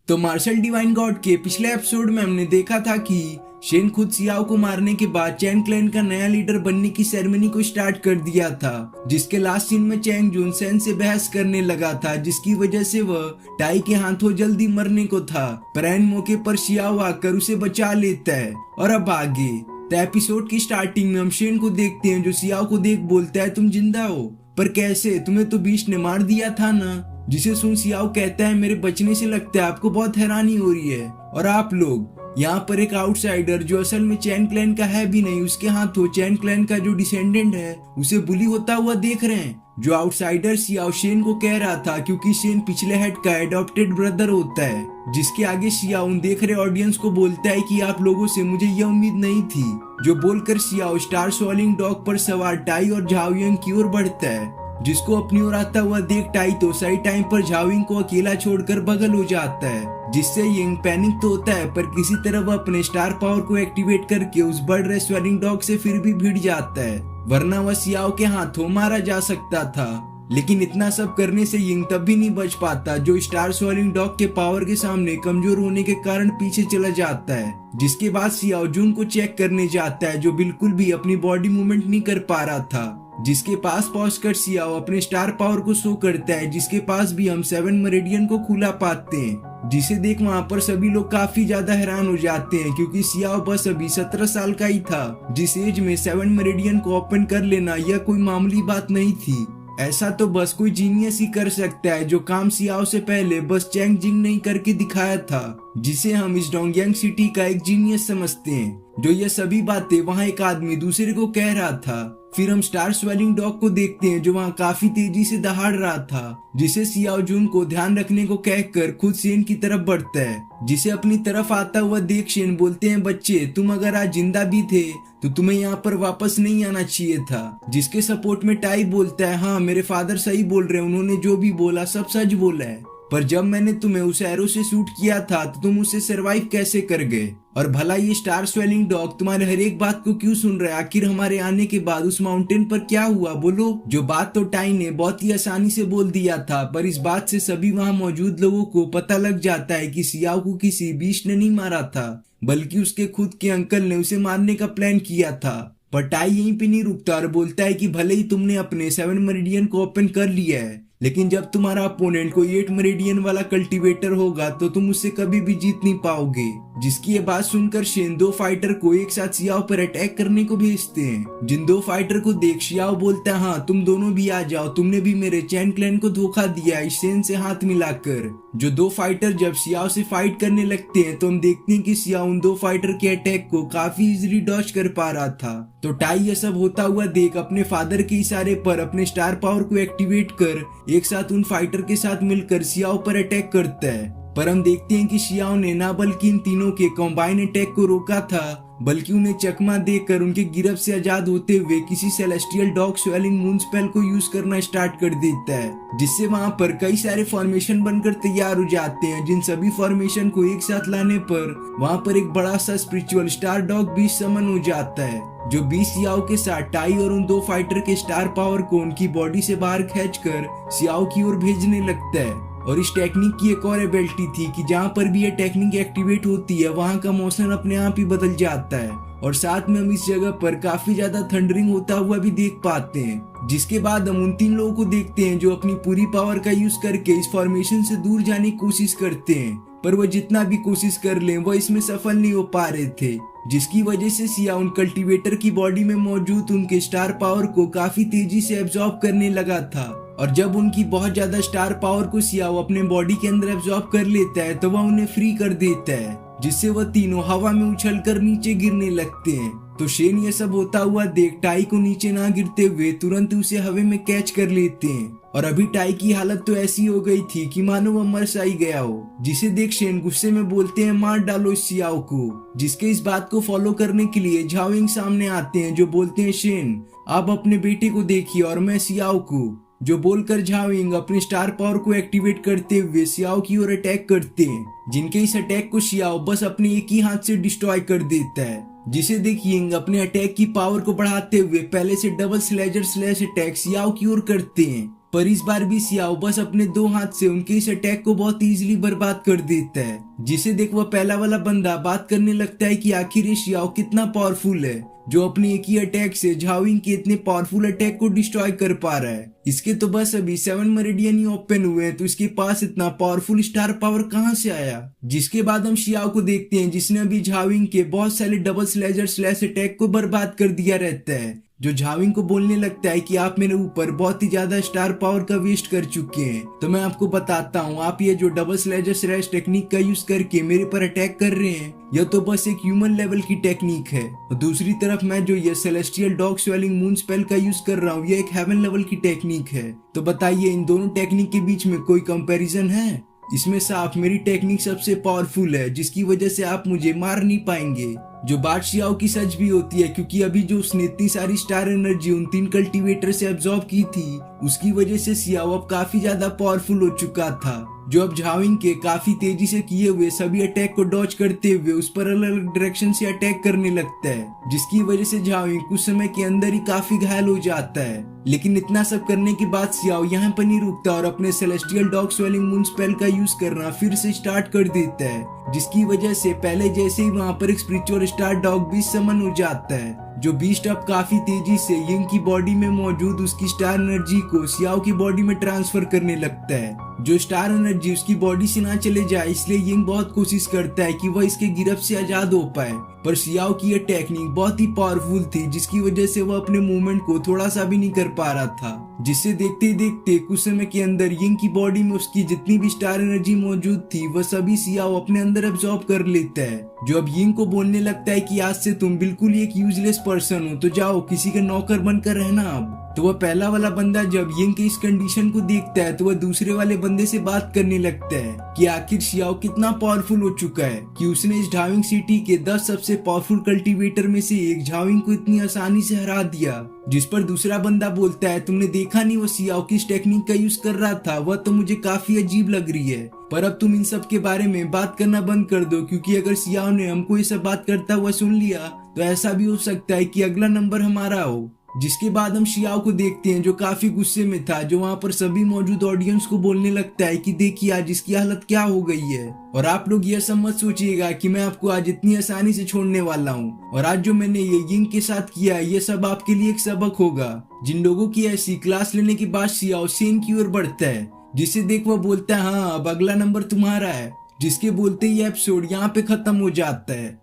तो martial divine God के पिछले एपिसोड में हमने देखा था कि शेन खुद सियाओ को मारने के बाद चैंग क्लैन का नया लीडर बनने की सेरेमनी को स्टार्ट कर दिया था, जिसके लास्ट सीन में चैंग जून सेन से बहस करने लगा था, जिसकी वजह से वह टाई के हाथों जल्दी मरने को था। पर ऐन मौके पर सियाओ आकर उसे बचा लेता है। और अब आगे तो एपिसोड की स्टार्टिंग में हम शेन को देखते हैं जो सियाओ को देख बोलता है, तुम जिंदा हो? पर कैसे? तुम्हें तो बीस्ट ने मार दिया था ना। जिसे सुन सियाओ कहता है, मेरे बचने से लगता है आपको बहुत हैरानी हो रही है। और आप लोग यहाँ पर एक आउटसाइडर जो असल में चैन क्लैन का है भी नहीं, उसके हाथों चैन क्लैन का जो डिसेंडेंट है उसे बुली होता हुआ देख रहे हैं। जो आउटसाइडर सियाओ शेन को कह रहा था, क्योंकि शेन पिछले हेड का एडॉप्टेड ब्रदर होता है। जिसके आगे सियाओ देख रहे ऑडियंस को बोलता है कि आप लोगों से मुझे यह उम्मीद नहीं थी। जो बोलकर सियाओ स्टार स्वॉलिंग डॉग पर सवार टाई और झाओयंग की ओर बढ़ता है, जिसको अपनी ओर आता हुआ देख टाई तो सही टाइम पर झाओयिंग को अकेला छोड़कर बगल हो जाता है। जिससे यंग पैनिक तो होता है, पर किसी तरह वह अपने स्टार पावर को एक्टिवेट करके उस बर्ड रेस्वेलिंग डॉग से फिर भी भिड़ जाता है, वरना वह सियाओ के हाथों मारा जा सकता था। लेकिन इतना सब करने से यंग तब भी नहीं बच पाता, जो स्टार स्वॉलिंग डॉग के पावर के सामने कमजोर होने के कारण पीछे चला जाता है। जिसके बाद सियाओ जून को चेक करने जाता है, जो बिल्कुल भी अपनी बॉडी मूवमेंट नहीं कर पा रहा था। जिसके पास पहुंचकर सियाओ अपने स्टार पावर को शो करता है, जिसके पास भी हम 7 मेरिडियन को खुला पाते हैं। जिसे देख वहां पर सभी लोग काफी ज्यादा हैरान हो जाते हैं, क्योंकि सियाओ बस अभी 17 साल का ही था। जिस एज में 7 मेरिडियन को ओपन कर लेना यह कोई मामूली बात नहीं थी। ऐसा तो बस कोई जीनियस ही कर सकता है, जो काम सियाओ से पहले बस चैंग जिंग नहीं करके दिखाया था, जिसे हम इस डोंगयांग सिटी का एक जीनियस समझते हैं। जो ये सभी बातें वहाँ एक आदमी दूसरे को कह रहा था। फिर हम स्टार स्वेलिंग डॉग को देखते हैं, जो वहाँ काफी तेजी से दहाड़ रहा था, जिसे सियाओ जून को ध्यान रखने को कहकर खुद शेन की तरफ बढ़ता है। जिसे अपनी तरफ आता हुआ देख शेन बोलते हैं, बच्चे तुम अगर आज जिंदा भी थे तो तुम्हें यहाँ पर वापस नहीं आना चाहिए था। जिसके सपोर्ट में टाई बोलता है, हाँ मेरे फादर सही बोल रहे हैं, उन्होंने जो भी बोला सब सच बोला है। पर जब मैंने तुम्हें उस एरो से शूट किया था तो तुम उससे सरवाइव कैसे कर गए? और भला ये स्टार स्वेलिंग डॉग तुम्हारे हर एक बात को क्यों सुन रहा है? आखिर हमारे आने के बाद उस माउंटेन पर क्या हुआ, बोलो? जो बात तो टाई ने बहुत ही आसानी से बोल दिया था, पर इस बात से सभी वहाँ मौजूद लोगों को पता लग जाता है कि सियाओ को किसी बीस्ट ने नहीं मारा था, बल्कि उसके खुद के अंकल ने उसे मारने का प्लान किया था। पर टाई यहीं पे नहीं रुकता और बोलता है कि भले ही तुमने अपने 7 मेरिडियन को ओपन कर लिया है, लेकिन जब तुम्हारा अपोनेंट कोई 8 मेरिडियन वाला कल्टीवेटर होगा तो तुम उससे कभी भी जीत नहीं पाओगे। जिसकी ये बात सुनकर शेन 2 फाइटर को एक साथ सियाओ पर अटैक करने को भेजते हैं। जिन 2 फाइटर को देख सियाओ बोलता है, हाँ तुम दोनों भी आ जाओ, तुमने भी मेरे चैन क्लैन को धोखा दिया इस शेन से हाथ मिलाकर। जो 2 फाइटर जब सियाओ से फाइट करने लगते हैं तो हम देखते हैं कि सियाओ उन 2 फाइटर के अटैक को काफी इजीली डॉज कर पा रहा था। तो टाई ये सब होता हुआ देख अपने फादर के इशारे पर अपने स्टार पावर को एक्टिवेट कर एक साथ उन फाइटर के साथ मिलकर सियाओ पर अटैक करता है। पर हम देखते हैं कि सियाओ ने ना बल्कि इन तीनों के कॉम्बाइन अटैक को रोका था, बल्कि उन्हें चकमा देकर उनके गिरफ्त से आजाद होते हुए किसी celestial dog swelling moon spell को यूज करना स्टार्ट कर देता है। जिससे वहां पर कई सारे फॉर्मेशन बनकर तैयार हो जाते हैं। जिन सभी फॉर्मेशन को एक साथ लाने पर वहां पर एक बड़ा सा स्पिरिचुअल स्टार डॉग बीस्ट समन हो जाता है, जो बीस्ट सियाओ के साथ टाई और उन 2 फाइटर के स्टार पावर को उनकी बॉडी से बाहर खींचकर सियाओ की ओर भेजने लगता है। और इस टेक्निक की एक और एबिलिटी थी कि जहाँ पर भी ये टेक्निक एक्टिवेट होती है वहाँ का मौसम अपने आप ही बदल जाता है। और साथ में हम इस जगह पर काफी ज्यादा थंडरिंग होता हुआ भी देख पाते हैं। जिसके बाद हम उन 3 लोगों को देखते हैं जो अपनी पूरी पावर का यूज करके इस फॉर्मेशन से दूर जाने की कोशिश करते हैं, पर वो जितना भी कोशिश कर लें वो इसमें सफल नहीं हो पा रहे थे। जिसकी वजह से सियाओ उन कल्टीवेटर की बॉडी में मौजूद उनके स्टार पावर को काफी तेजी से एब्जॉर्ब करने लगा था। और जब उनकी बहुत ज्यादा स्टार पावर को सियाओ अपने बॉडी के अंदर एब्जॉर्ब कर लेता है तो वह उन्हें फ्री कर देता है, जिससे वह तीनों हवा में उछलकर नीचे गिरने लगते हैं। तो शेन ये सब होता हुआ देख टाई को नीचे ना गिरते हुए तुरंत उसे हवा में कैच कर लेते हैं। और अभी टाई की हालत तो ऐसी हो गई थी कि मानो वह मर सा ही गया हो। जिसे देख शेन गुस्से में बोलते हैं, मार डालो इस सियाओ को। जिसके इस बात को फॉलो करने के लिए झाओयिंग सामने आते हैं, जो बोलते हैं, शेन आप अपने बेटे को देखिए और मैं सियाओ को। जो बोलकर झाओयिंग अपने स्टार पावर को एक्टिवेट करते हुए सियाओ की ओर अटैक करते हैं, जिनके इस अटैक को सियाओ बस अपने एक ही हाथ से डिस्ट्रॉय कर देता है। जिसे देख यिंग अपने अटैक की पावर को बढ़ाते हुए पहले से डबल स्लेजर स्लैश अटैक सियाओ की ओर करते हैं, पर इस बार भी सियाओ बस अपने 2 हाथ से उनके इस अटैक को बहुत इजीली बर्बाद कर देता है, जिसे देख वह पहला वाला बंदा बात करने लगता है कि आखिर ये सियाओ कितना पावरफुल है, जो अपने एक ही अटैक से झाओविंग के इतने पावरफुल अटैक को डिस्ट्रॉय कर पा रहा है। इसके तो बस अभी 7 मेरिडियन ही ओपन हुए हैं, तो इसके पास इतना पावरफुल स्टार पावर कहां से आया। जिसके बाद हम सियाओ को देखते हैं जिसने अभी झाओविंग के बहुत सारे डबल स्लेजर स्लैश अटैक को बर्बाद कर दिया रहता है, जो झाओविंग को बोलने लगता है कि आप मेरे ऊपर बहुत ही ज्यादा स्टार पावर का वेस्ट कर चुके हैं, तो मैं आपको बताता हूँ, आप ये जो डबल स्लेजर स्लैश टेक्निक का यूज करके मेरे पर अटैक कर रहे हैं, यह तो बस एक ह्यूमन लेवल की टेक्निक है, और दूसरी तरफ मैं जो ये celestial dog swelling moon spell का यूज कर रहा हूँ, ये एक हेवन लेवल की टेक्निक है। तो बताइए इन दोनों टेक्निक के बीच में कोई कंपैरिजन है? इसमें साफ मेरी टेक्निक सबसे पावरफुल है, जिसकी वजह से आप मुझे मार नहीं पाएंगे। जो बात सियाओ की सच भी होती है, क्योंकि अभी जो उसने इतनी सारी स्टार एनर्जी उन 3 कल्टीवेटर से एब्जॉर्ब की थी, उसकी वजह से सियाओ अब काफी ज्यादा पावरफुल हो चुका था, जो अब झाओविंग के काफी तेजी से किए हुए सभी अटैक को डॉज करते हुए उस पर अलग अलग डायरेक्शन से अटैक करने लगता है, जिसकी वजह से झाओविंग कुछ समय के अंदर ही काफी घायल हो जाता है। लेकिन इतना सब करने के बाद सियाओ यहाँ पर नहीं रुकता और अपने celestial dog swelling moon spell का यूज करना फिर से स्टार्ट कर देता है, जिसकी वजह से पहले जैसे ही वहाँ पर एक स्पिरिचुअल स्टार डॉग बीस्ट समन हो जाता है, जो बीस्ट अब काफी तेजी से यिंग की बॉडी में मौजूद उसकी स्टार एनर्जी को सियाओ की बॉडी में ट्रांसफर करने लगता है। जो स्टार एनर्जी उसकी बॉडी से ना चले जाए, इसलिए यिंग बहुत कोशिश करता है कि वह इसके गिरफ्त से आजाद हो पाए, पर सियाओ की यह टेक्निक बहुत ही पावरफुल थी, जिसकी वजह से वह अपने मूवमेंट को थोड़ा सा भी नहीं कर पा रहा था, जिससे देखते ही देखते कुछ समय के अंदर यिंग की बॉडी में उसकी जितनी भी स्टार एनर्जी मौजूद थी वह सभी सियाओ अपने अंदर एब्जॉर्ब कर लेता है, जो अब यिंग को बोलने लगता है कि आज से तुम बिल्कुल ही एक यूजलेस पर्सन हो, तो जाओ किसी का नौकर बनकर रहना अब। तो वह पहला वाला बंदा जब यिंग के इस कंडीशन को देखता है, तो वह दूसरे वाले बंदे से बात करने लगता है कि आखिर सियाओ कितना पावरफुल हो चुका है कि उसने इस झाओविंग सिटी के 10 सबसे पावरफुल कल्टीवेटर में से एक झाओविंग को इतनी आसानी से हरा दिया। जिस पर दूसरा बंदा बोलता है, तुमने देखा नहीं वो सियाओ किस टेक्निक का यूज कर रहा था, वह तो मुझे काफी अजीब लग रही है, पर अब तुम इन सब के बारे में बात करना बंद कर दो, क्योंकि अगर सियाओ ने हमको ये सब बात करता हुआ सुन लिया तो ऐसा भी हो सकता है कि अगला नंबर हमारा हो। जिसके बाद हम सियाओ को देखते हैं जो काफी गुस्से में था, जो वहाँ पर सभी मौजूद ऑडियंस को बोलने लगता है कि देखिए आज इसकी हालत क्या हो गई है, और आप लोग ये सब मत सोचिएगा कि मैं आपको आज इतनी आसानी से छोड़ने वाला हूँ, और आज जो मैंने ये यिंग के साथ किया है ये सब आपके लिए एक सबक होगा। जिन लोगों की ऐसी क्लास लेने के बाद सियाओ शेन की ओर बढ़ता है, जिसे देख वह बोलता है हाँ अब अगला नंबर तुम्हारा है, जिसके बोलते ही एपिसोड यहाँ पे खत्म हो जाता है।